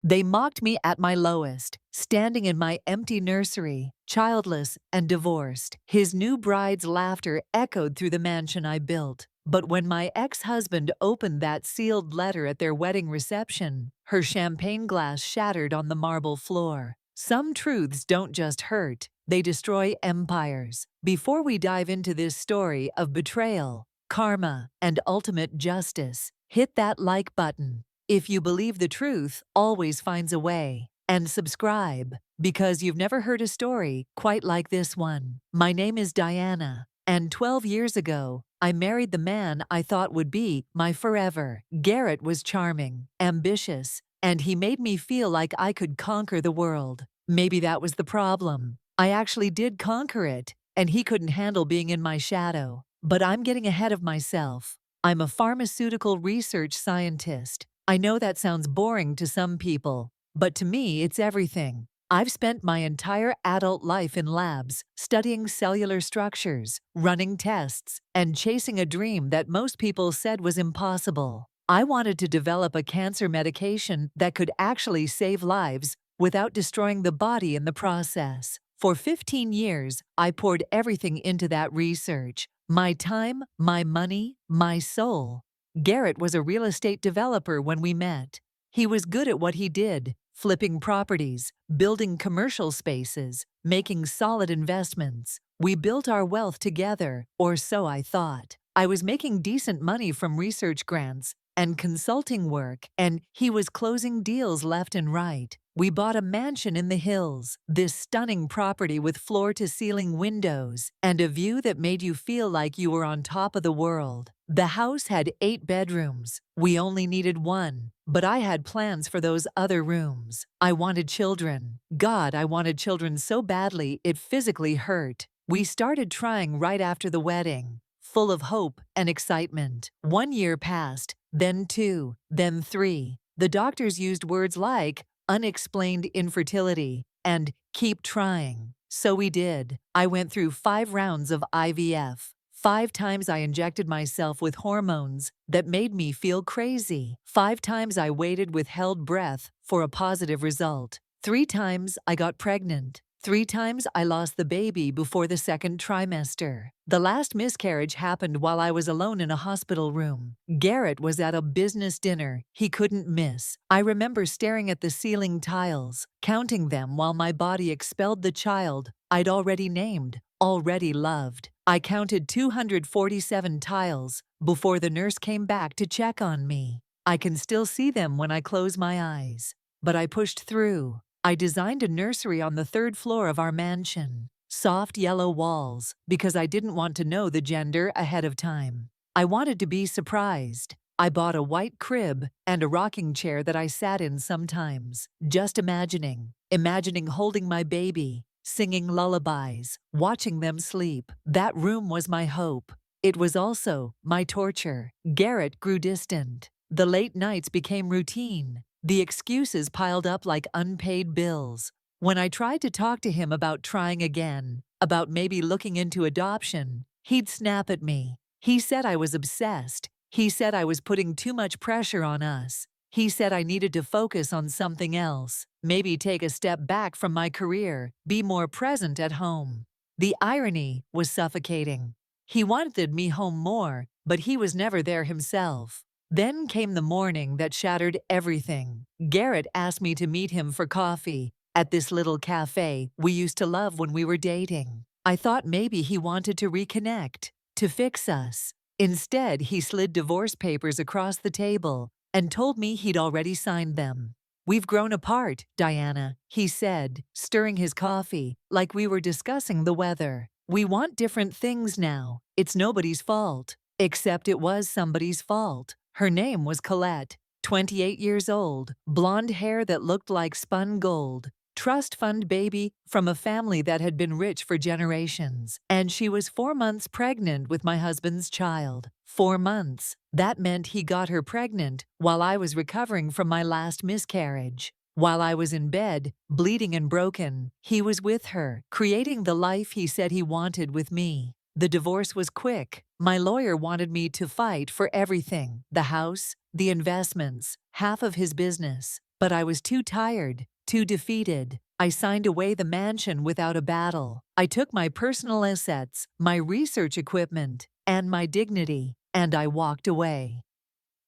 They mocked me at my lowest, standing in my empty nursery, childless and divorced. His new bride's laughter echoed through the mansion I built. But when my ex-husband opened that sealed letter at their wedding reception, her champagne glass shattered on the marble floor. Some truths don't just hurt, they destroy empires. Before we dive into this story of betrayal, karma, and ultimate justice, hit that like button. If you believe the truth always finds a way. And subscribe, because you've never heard a story quite like this one. My name is Diana, and 12 years ago, I married the man I thought would be my forever. Garrett was charming, ambitious, and he made me feel like I could conquer the world. Maybe that was the problem. I actually did conquer it, and he couldn't handle being in my shadow. But I'm getting ahead of myself. I'm a pharmaceutical research scientist. I know that sounds boring to some people, but to me it's everything. I've spent my entire adult life in labs, studying cellular structures, running tests, and chasing a dream that most people said was impossible. I wanted to develop a cancer medication that could actually save lives without destroying the body in the process. For 15 years, I poured everything into that research. My time, my money, my soul. Garrett was a real estate developer when we met. He was good at what he did, flipping properties, building commercial spaces, making solid investments. We built our wealth together, or so I thought. I was making decent money from research grants and consulting work, and he was closing deals left and right. We bought a mansion in the hills, this stunning property with floor-to-ceiling windows and a view that made you feel like you were on top of the world. The house had 8 bedrooms. We only needed 1, but I had plans for those other rooms. I wanted children. God, I wanted children so badly it physically hurt. We started trying right after the wedding, full of hope and excitement. 1 year passed, then 2, then 3. The doctors used words like unexplained infertility and keep trying. So we did. I went through 5 rounds of IVF. 5 times I injected myself with hormones that made me feel crazy. 5 times I waited with held breath for a positive result. 3 times I got pregnant. 3 times I lost the baby before the 2nd trimester. The last miscarriage happened while I was alone in a hospital room. Garrett was at a business dinner he couldn't miss. I remember staring at the ceiling tiles, counting them while my body expelled the child I'd already named, already loved. I counted 247 tiles before the nurse came back to check on me. I can still see them when I close my eyes. But I pushed through. I designed a nursery on the 3rd floor of our mansion. Soft yellow walls, because I didn't want to know the gender ahead of time. I wanted to be surprised. I bought a white crib and a rocking chair that I sat in sometimes, just imagining holding my baby, singing lullabies, watching them sleep. That room was my hope. It was also my torture. Garrett grew distant. The late nights became routine. The excuses piled up like unpaid bills. When I tried to talk to him about trying again, about maybe looking into adoption, he'd snap at me. He said I was obsessed. He said I was putting too much pressure on us. He said I needed to focus on something else, maybe take a step back from my career, be more present at home. The irony was suffocating. He wanted me home more, but he was never there himself. Then came the morning that shattered everything. Garrett asked me to meet him for coffee at this little cafe we used to love when we were dating. I thought maybe he wanted to reconnect, to fix us. Instead, he slid divorce papers across the table and told me he'd already signed them. "We've grown apart, Diana," he said, stirring his coffee like we were discussing the weather. "We want different things now. It's nobody's fault." Except it was somebody's fault. Her name was Colette, 28 years old, blonde hair that looked like spun gold, trust fund baby from a family that had been rich for generations. And she was 4 months pregnant with my husband's child. 4 months. That meant he got her pregnant while I was recovering from my last miscarriage. While I was in bed, bleeding and broken, he was with her, creating the life he said he wanted with me. The divorce was quick. My lawyer wanted me to fight for everything: the house, the investments, half of his business. But I was too tired, too defeated. I signed away the mansion without a battle. I took my personal assets, my research equipment, and my dignity, and I walked away.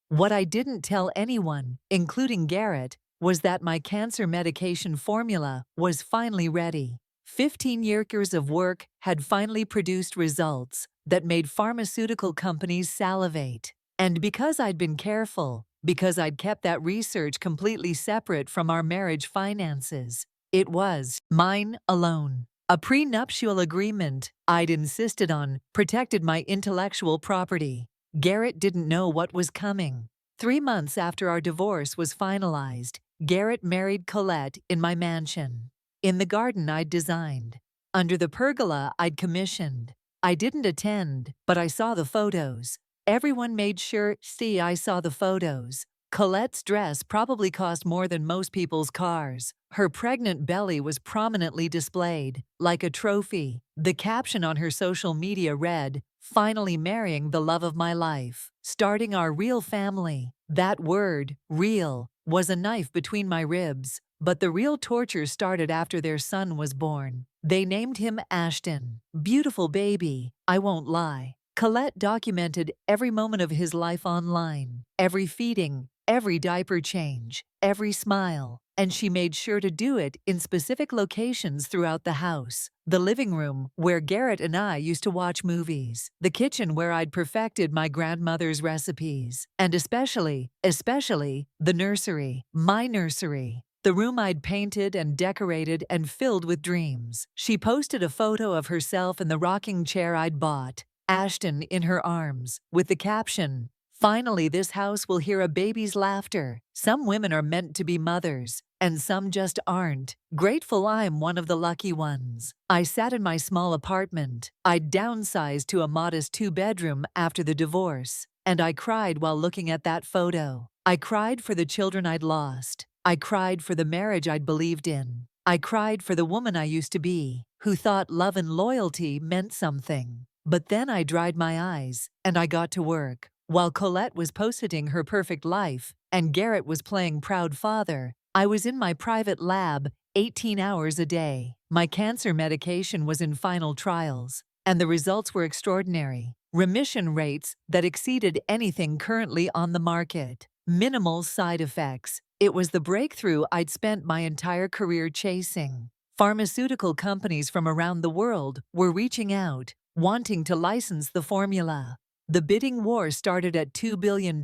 What I didn't tell anyone, including Garrett, was that my cancer medication formula was finally ready. 15 years of work had finally produced results that made pharmaceutical companies salivate. And because I'd been careful, because I'd kept that research completely separate from our marriage finances, it was mine alone. A prenuptial agreement I'd insisted on protected my intellectual property. Garrett didn't know what was coming. 3 months after our divorce was finalized, Garrett married Colette in my mansion, in the garden I'd designed, under the pergola I'd commissioned. I didn't attend, but I saw the photos. Everyone made sure I saw the photos. Colette's dress probably cost more than most people's cars. Her pregnant belly was prominently displayed, like a trophy. The caption on her social media read, "Finally marrying the love of my life, starting our real family." That word, real, was a knife between my ribs, but the real torture started after their son was born. They named him Ashton. Beautiful baby, I won't lie. Colette documented every moment of his life online, every feeding, every diaper change, every smile, and she made sure to do it in specific locations throughout the house. The living room, where Garrett and I used to watch movies, the kitchen where I'd perfected my grandmother's recipes, and especially, the nursery, my nursery. The room I'd painted and decorated and filled with dreams. She posted a photo of herself in the rocking chair I'd bought, Ashton in her arms, with the caption, "Finally, this house will hear a baby's laughter." Some women are meant to be mothers, and some just aren't. Grateful I'm one of the lucky ones. I sat in my small apartment. I'd downsized to a modest 2-bedroom after the divorce, and I cried while looking at that photo. I cried for the children I'd lost. I cried for the marriage I'd believed in. I cried for the woman I used to be, who thought love and loyalty meant something. But then I dried my eyes, and I got to work. While Colette was posting her perfect life, and Garrett was playing proud father, I was in my private lab 18 hours a day. My cancer medication was in final trials, and the results were extraordinary. Remission rates that exceeded anything currently on the market. Minimal side effects. It was the breakthrough I'd spent my entire career chasing. Pharmaceutical companies from around the world were reaching out, wanting to license the formula. The bidding war started at $2 billion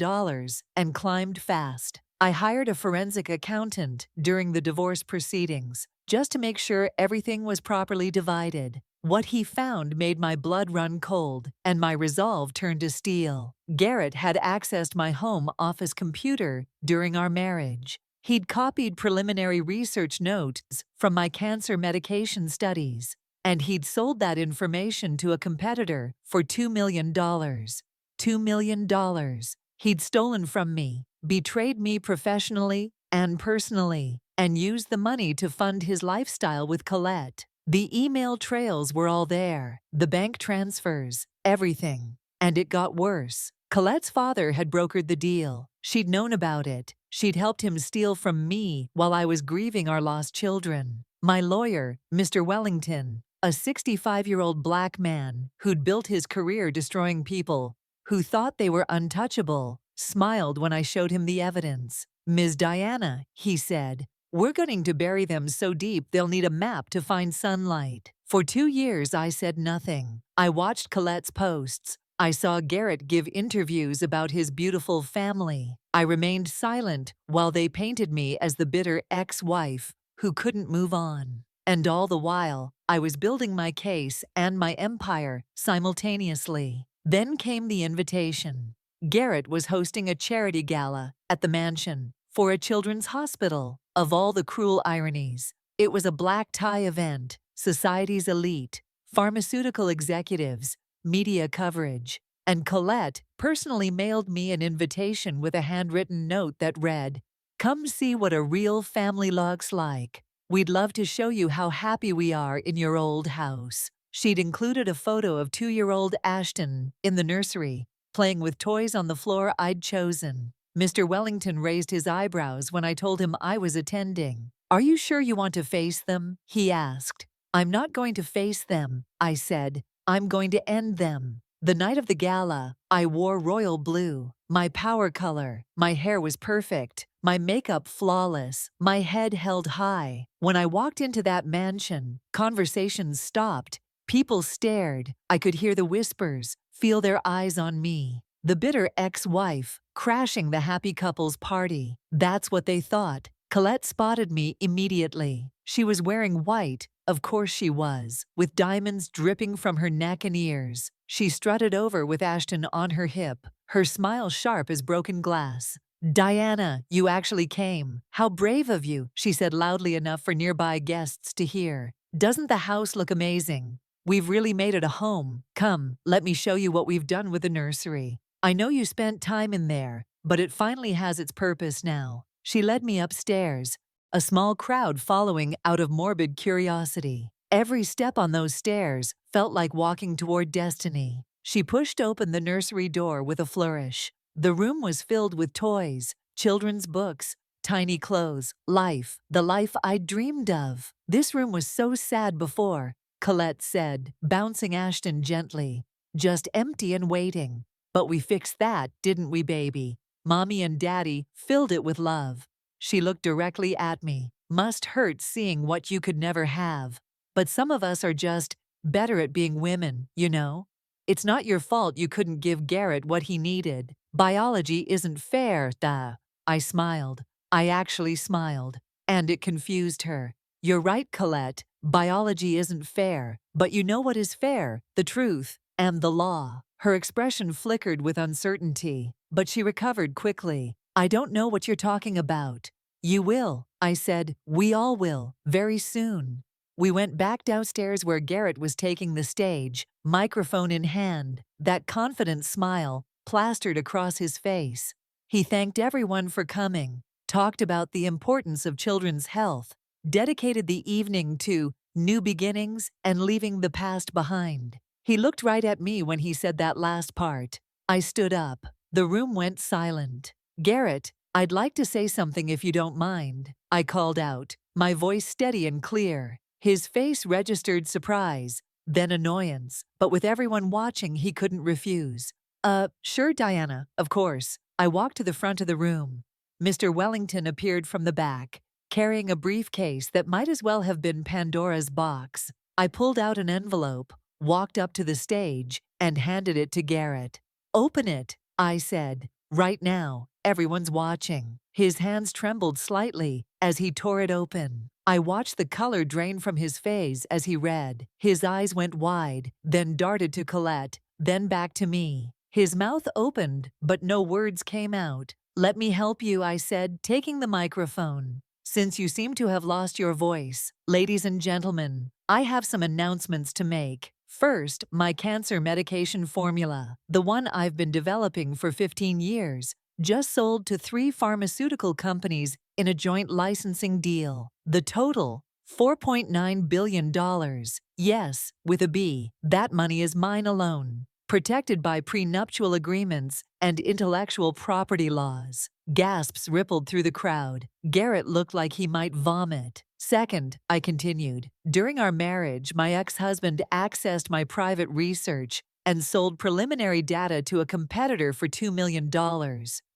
and climbed fast. I hired a forensic accountant during the divorce proceedings, just to make sure everything was properly divided. What he found made my blood run cold, and my resolve turned to steel. Garrett had accessed my home office computer during our marriage. He'd copied preliminary research notes from my cancer medication studies, and he'd sold that information to a competitor for $2 million. $2 million. He'd stolen from me, betrayed me professionally and personally, and used the money to fund his lifestyle with Colette. The email trails were all there, the bank transfers, everything. And it got worse. Colette's father had brokered the deal. She'd known about it. She'd helped him steal from me while I was grieving our lost children. My lawyer, Mr. Wellington, a 65-year-old black man who'd built his career destroying people who thought they were untouchable, smiled when I showed him the evidence. "Ms. Diana," he said, "we're going to bury them so deep they'll need a map to find sunlight." For 2 years I said nothing. I watched Colette's posts. I saw Garrett give interviews about his beautiful family. I remained silent while they painted me as the bitter ex-wife who couldn't move on. And all the while, I was building my case and my empire simultaneously. Then came the invitation. Garrett was hosting a charity gala at the mansion for a children's hospital. Of all the cruel ironies, it was a black tie event, society's elite, pharmaceutical executives, media coverage, and Colette personally mailed me an invitation with a handwritten note that read, "Come see what a real family looks like. We'd love to show you how happy we are in your old house." She'd included a photo of 2-year-old Ashton in the nursery, playing with toys on the floor I'd chosen. Mr. Wellington raised his eyebrows when I told him I was attending. "Are you sure you want to face them?" he asked. "I'm not going to face them," I said. "I'm going to end them." The night of the gala, I wore royal blue, my power color. My hair was perfect, my makeup flawless, my head held high. When I walked into that mansion, conversations stopped. People stared. I could hear the whispers, feel their eyes on me. The bitter ex-wife, crashing the happy couple's party. That's what they thought. Colette spotted me immediately. She was wearing white, of course she was, with diamonds dripping from her neck and ears. She strutted over with Ashton on her hip, her smile sharp as broken glass. "Diana, you actually came. How brave of you," she said loudly enough for nearby guests to hear. "Doesn't the house look amazing? We've really made it a home. Come, let me show you what we've done with the nursery. I know you spent time in there, but it finally has its purpose now." She led me upstairs, a small crowd following out of morbid curiosity. Every step on those stairs felt like walking toward destiny. She pushed open the nursery door with a flourish. The room was filled with toys, children's books, tiny clothes, life, the life I dreamed of. "This room was so sad before," Colette said, bouncing Ashton gently. "Just empty and waiting. But we fixed that, didn't we, baby? Mommy and Daddy filled it with love." She looked directly at me. "Must hurt seeing what you could never have. But some of us are just better at being women, you know? It's not your fault you couldn't give Garrett what he needed. Biology isn't fair, duh." I smiled. I actually smiled. And it confused her. "You're right, Colette. Biology isn't fair. But you know what is fair? The truth and the law." Her expression flickered with uncertainty, but she recovered quickly. "I don't know what you're talking about." "You will," I said. "We all will, very soon." We went back downstairs where Garrett was taking the stage, microphone in hand, that confident smile plastered across his face. He thanked everyone for coming, talked about the importance of children's health, dedicated the evening to new beginnings and leaving the past behind. He looked right at me when he said that last part. I stood up. The room went silent. "Garrett, I'd like to say something if you don't mind," I called out, my voice steady and clear. His face registered surprise, then annoyance, but with everyone watching he couldn't refuse. Sure, Diana, of course." I walked to the front of the room. Mr. Wellington appeared from the back, carrying a briefcase that might as well have been Pandora's box. I pulled out an envelope, walked up to the stage, and handed it to Garrett. "Open it," I said. "Right now, everyone's watching." His hands trembled slightly as he tore it open. I watched the color drain from his face as he read. His eyes went wide, then darted to Colette, then back to me. His mouth opened, but no words came out. "Let me help you," I said, taking the microphone. "Since you seem to have lost your voice, ladies and gentlemen, I have some announcements to make. First, my cancer medication formula, the one I've been developing for 15 years, just sold to 3 pharmaceutical companies in a joint licensing deal. The total, $4.9 billion. Yes, with a B. That money is mine alone, protected by prenuptial agreements and intellectual property laws." Gasps rippled through the crowd. Garrett looked like he might vomit. "Second," I continued, "during our marriage, my ex-husband accessed my private research and sold preliminary data to a competitor for $2 million.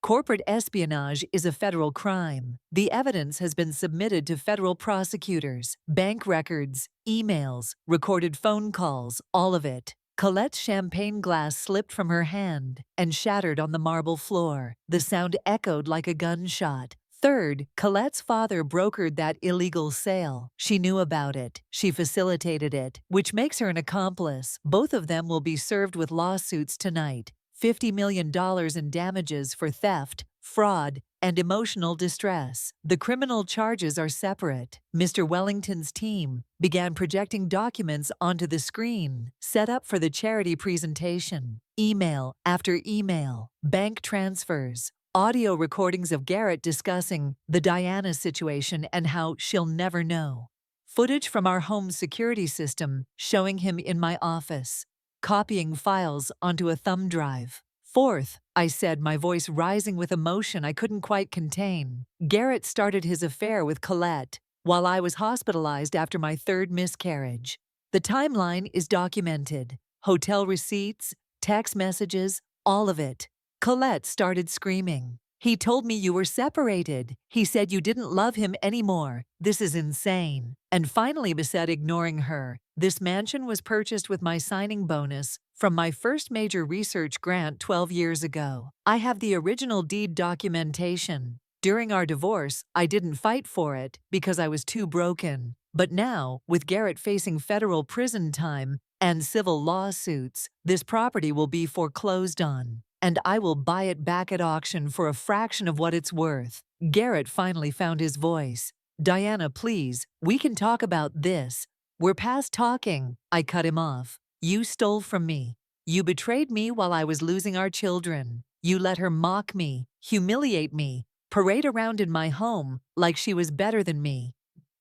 Corporate espionage is a federal crime. The evidence has been submitted to federal prosecutors. Bank records, emails, recorded phone calls, all of it." Colette's champagne glass slipped from her hand and shattered on the marble floor. The sound echoed like a gunshot. "Third, Colette's father brokered that illegal sale. She knew about it. She facilitated it, which makes her an accomplice. Both of them will be served with lawsuits tonight. $50 million in damages for theft, fraud, and emotional distress. The criminal charges are separate." Mr. Wellington's team began projecting documents onto the screen, set up for the charity presentation. Email after email, bank transfers, audio recordings of Garrett discussing the Diana situation and how she'll never know. Footage from our home security system showing him in my office, copying files onto a thumb drive. Fourth, I said, my voice rising with emotion I couldn't quite contain. Garrett started his affair with Colette while I was hospitalized after my third miscarriage. The timeline is documented. Hotel receipts, text messages, all of it. Colette started screaming. He told me you were separated. He said you didn't love him anymore. This is insane. And finally said, ignoring her, this mansion was purchased with my signing bonus from my first major research grant 12 years ago. I have the original deed documentation. During our divorce, I didn't fight for it because I was too broken. But now, with Garrett facing federal prison time and civil lawsuits, this property will be foreclosed on, and I will buy it back at auction for a fraction of what it's worth. Garrett finally found his voice. Diana, please, we can talk about this. We're past talking. I cut him off. You stole from me. You betrayed me while I was losing our children. You let her mock me, humiliate me, parade around in my home like she was better than me.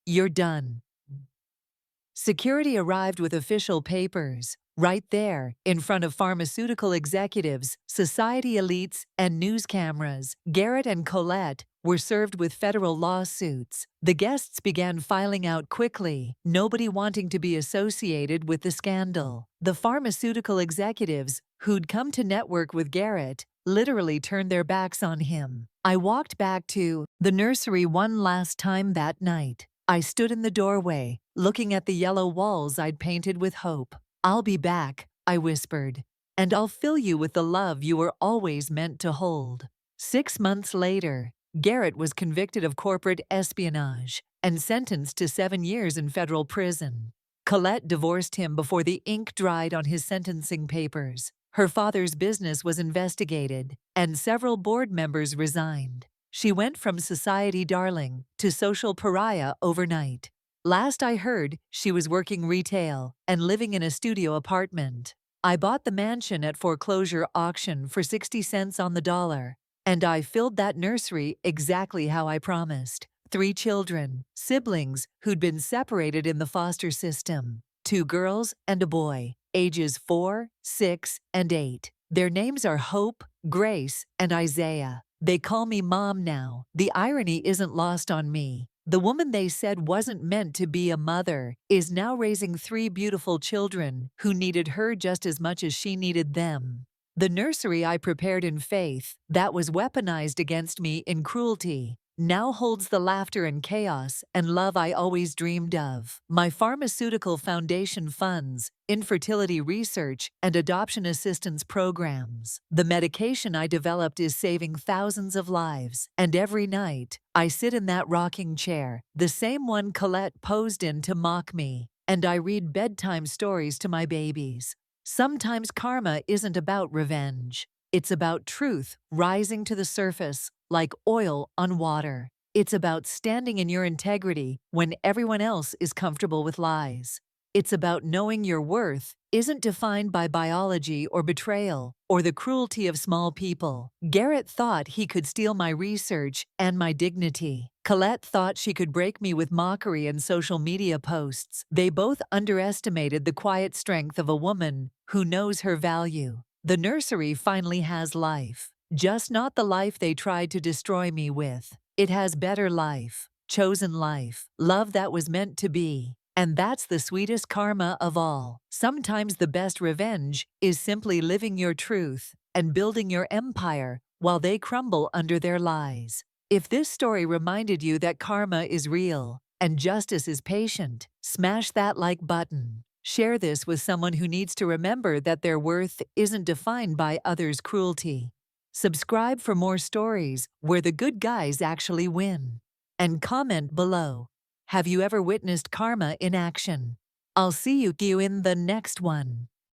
You're done. Security arrived with official papers, right there, in front of pharmaceutical executives, society elites, and news cameras. Garrett and Colette were served with federal lawsuits. The guests began filing out quickly, nobody wanting to be associated with the scandal. The pharmaceutical executives, who'd come to network with Garrett, literally turned their backs on him. I walked back to the nursery one last time that night. I stood in the doorway, looking at the yellow walls I'd painted with hope. I'll be back, I whispered, and I'll fill you with the love you were always meant to hold. 6 months later, Garrett was convicted of corporate espionage and sentenced to 7 years in federal prison. Colette divorced him before the ink dried on his sentencing papers. Her father's business was investigated, and several board members resigned. She went from society darling to social pariah overnight. Last I heard, she was working retail and living in a studio apartment. I bought the mansion at foreclosure auction for 60 cents on the dollar, and I filled that nursery exactly how I promised. 3 children, siblings who'd been separated in the foster system. 2 girls and a boy, ages 4, 6, and 8. Their names are Hope, Grace, and Isaiah. They call me Mom now. The irony isn't lost on me. The woman they said wasn't meant to be a mother is now raising 3 beautiful children who needed her just as much as she needed them. The nursery I prepared in faith, that was weaponized against me in cruelty, now holds the laughter and chaos and love I always dreamed of. My pharmaceutical foundation funds infertility research and adoption assistance programs. The medication I developed is saving thousands of lives, and every night, I sit in that rocking chair, the same one Colette posed in to mock me, and I read bedtime stories to my babies. Sometimes karma isn't about revenge. It's about truth rising to the surface like oil on water. It's about standing in your integrity when everyone else is comfortable with lies. It's about knowing your worth isn't defined by biology or betrayal or the cruelty of small people. Garrett thought he could steal my research and my dignity. Colette thought she could break me with mockery and social media posts. They both underestimated the quiet strength of a woman who knows her value. The nursery finally has life. Just not the life they tried to destroy me with. It has better life, chosen life, love that was meant to be. And that's the sweetest karma of all. Sometimes the best revenge is simply living your truth and building your empire while they crumble under their lies. If this story reminded you that karma is real and justice is patient, smash that like button. Share this with someone who needs to remember that their worth isn't defined by others' cruelty. Subscribe for more stories where the good guys actually win. And comment below. Have you ever witnessed karma in action? I'll see you in the next one.